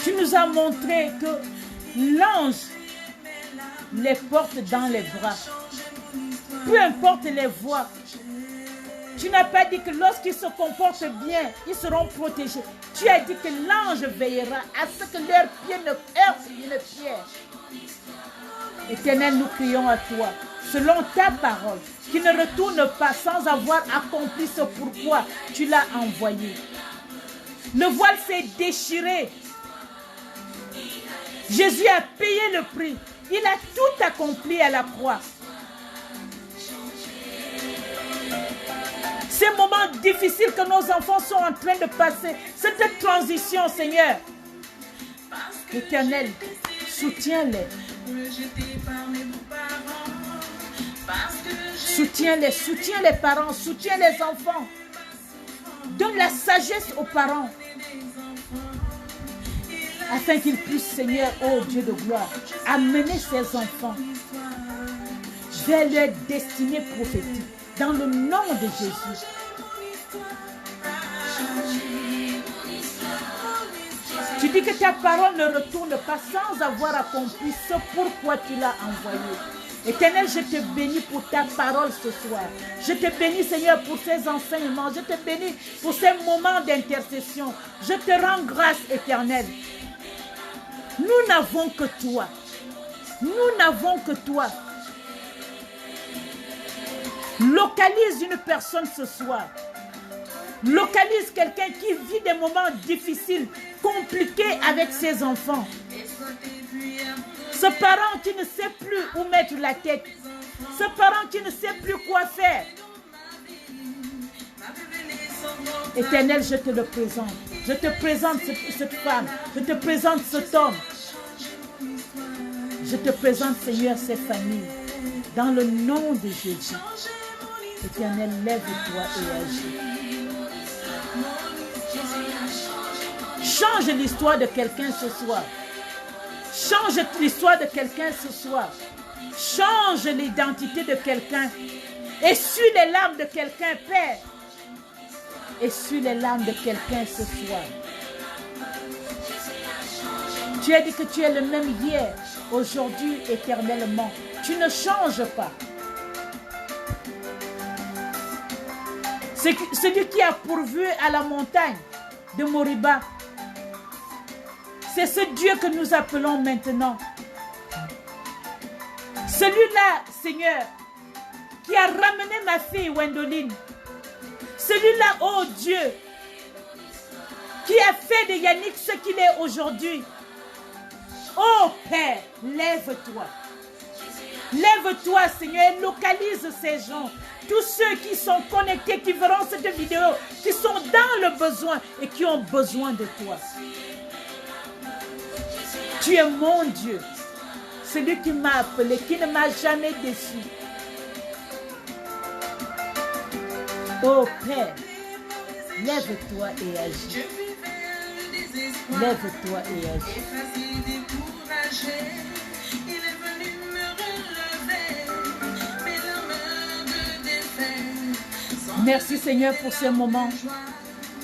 Tu nous as montré que l'ange les porte dans les bras. Peu importe les voies. Tu n'as pas dit que lorsqu'ils se comportent bien, ils seront protégés. Tu as dit que l'ange veillera à ce que leurs pieds ne heurtent une pierre. Éternel, nous crions à toi, selon ta parole, qui ne retourne pas sans avoir accompli ce pourquoi tu l'as envoyé. Le voile s'est déchiré. Jésus a payé le prix. Il a tout accompli à la croix. Ces moments difficiles que nos enfants sont en train de passer, cette transition, Seigneur. Éternel, soutiens-les. Soutiens-les, soutiens les parents, soutiens les enfants. Donne la sagesse aux parents. Afin qu'ils puissent, Seigneur, oh Dieu de gloire, amener ces enfants vers leur destinée prophétique. Dans le nom de Jésus. Tu dis que ta parole ne retourne pas sans avoir accompli ce pourquoi tu l'as envoyé. Éternel, je te bénis pour ta parole ce soir. Je te bénis, Seigneur, pour ces enseignements. Je te bénis pour ces moments d'intercession. Je te rends grâce, Éternel. Nous n'avons que toi. Nous n'avons que toi. Localise une personne ce soir. Localise quelqu'un qui vit des moments difficiles, compliqués avec ses enfants. Ce parent qui ne sait plus où mettre la tête. Ce parent qui ne sait plus quoi faire. Éternel, je te le présente. Je te présente cette femme. Je te présente cet homme. Je te présente, Seigneur, ces familles. Dans le nom de Jésus. Éternel, lève-toi et agis. Change l'histoire de quelqu'un ce soir. Change l'histoire de quelqu'un ce soir. Change l'identité de quelqu'un. Essuie les larmes de quelqu'un, Père. Essuie les larmes de quelqu'un ce soir. Tu as dit que tu es le même hier, aujourd'hui, éternellement. Tu ne changes pas. Celui qui a pourvu à la montagne de Moriba, c'est ce Dieu que nous appelons maintenant. Celui-là, Seigneur, qui a ramené ma fille Wendoline. Celui-là, oh Dieu, qui a fait de Yannick ce qu'il est aujourd'hui. Oh Père, lève-toi. Lève-toi, Seigneur, et localise ces gens. Tous ceux qui sont connectés, qui verront cette vidéo, qui sont dans le besoin et qui ont besoin de toi. Tu es mon Dieu, celui qui m'a appelé, qui ne m'a jamais déçu. Oh Père, lève-toi et agis. Lève-toi et agis. Merci Seigneur pour ce moment.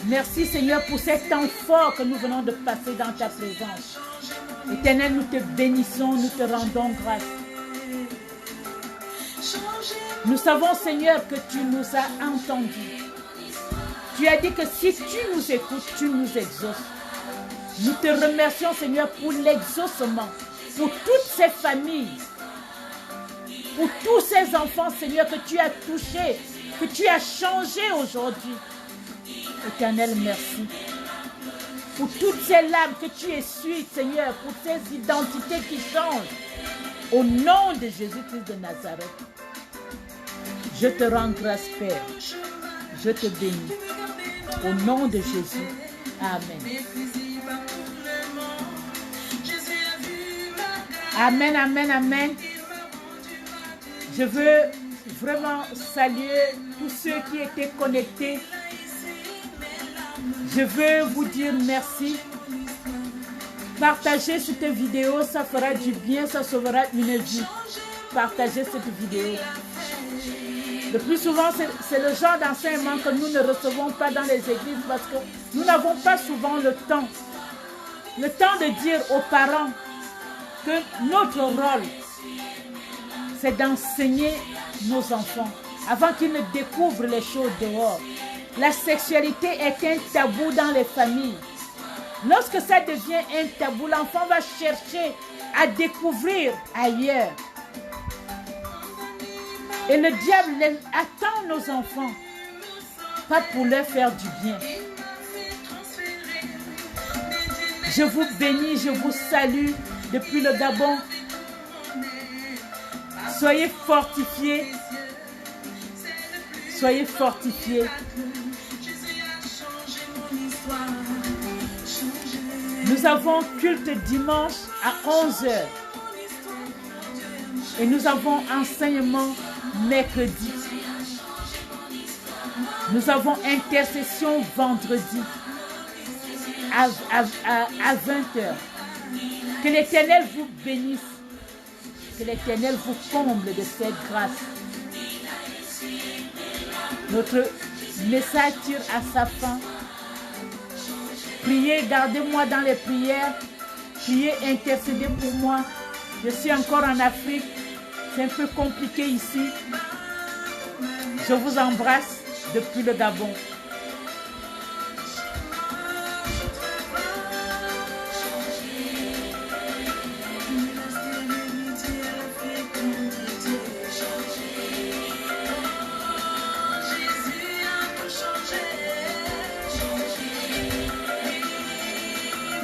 Merci Seigneur pour cet temps fort que nous venons de passer dans ta présence. Éternel, nous te bénissons, nous te rendons grâce. Nous savons Seigneur que tu nous as entendus. Tu as dit que si tu nous écoutes, tu nous exauces. Nous te remercions Seigneur pour l'exaucement, pour toutes ces familles, pour tous ces enfants Seigneur que tu as touchés, que tu as changé aujourd'hui. Éternel, merci. Pour toutes ces larmes que tu essuies, Seigneur, pour ces identités qui changent. Au nom de Jésus-Christ de Nazareth, je te rends grâce, Père. Je te bénis. Au nom de Jésus. Amen. Amen, amen, amen. Je veux vraiment saluer tous ceux qui étaient connectés. Je veux vous dire merci. Partagez cette vidéo, ça fera du bien, ça sauvera une vie. Partagez cette vidéo. Le plus souvent, c'est le genre d'enseignement que nous ne recevons pas dans les églises parce que nous n'avons pas souvent le temps. Le temps de dire aux parents que notre rôle, c'est d'enseigner nos enfants avant qu'ils ne découvrent les choses dehors. La sexualité est un tabou dans les familles. Lorsque ça devient un tabou, l'enfant va chercher à découvrir ailleurs. Et le diable attend nos enfants, pas pour leur faire du bien. Je vous bénis, je vous salue depuis le Gabon. Soyez fortifiés. Soyez fortifiés. Nous avons culte dimanche à 11h. Et nous avons enseignement mercredi. Nous avons intercession vendredi à 20h. Que l'Éternel vous bénisse. Que l'Éternel vous comble de cette grâce. Notre message tire à sa fin. Priez, gardez-moi dans les prières. Priez, intercédez pour moi. Je suis encore en Afrique. C'est un peu compliqué ici. Je vous embrasse depuis le Gabon.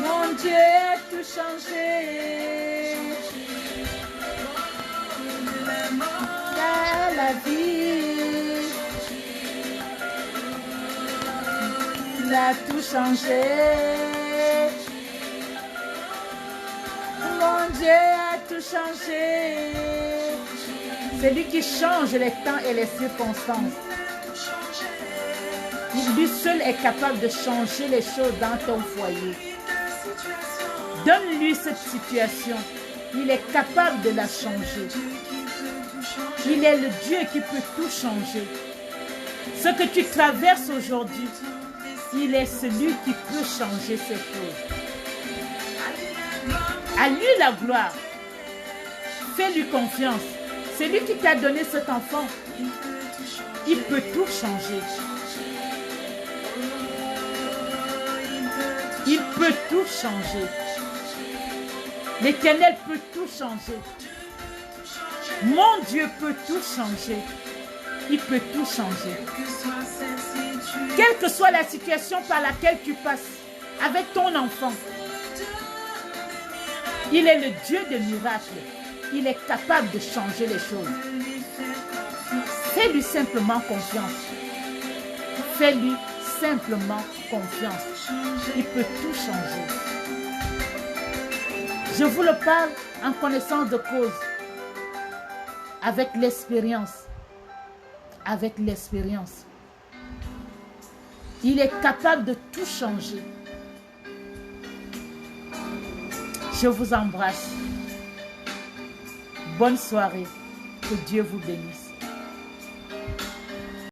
Mon Dieu a tout changé. Dans la vie, il a tout changé. Mon Dieu a tout changé. C'est lui qui change les temps et les circonstances. Lui seul est capable de changer les choses dans ton foyer. Donne-lui cette situation. Il est capable de la changer. Il est le Dieu qui peut tout changer. Ce que tu traverses aujourd'hui, il est celui qui peut changer ces choses. À lui la gloire. Fais-lui confiance. C'est lui qui t'a donné cet enfant. Il peut tout changer. Il peut tout changer. L'Éternel peut tout changer. Mon Dieu peut tout changer. Il peut tout changer. Quelle que soit la situation par laquelle tu passes avec ton enfant, il est le Dieu des miracles. Il est capable de changer les choses. Fais-lui simplement confiance. Fais-lui simplement confiance. Il peut tout changer. Je vous le parle en connaissance de cause. Avec l'expérience. Avec l'expérience. Il est capable de tout changer. Je vous embrasse. Bonne soirée. Que Dieu vous bénisse.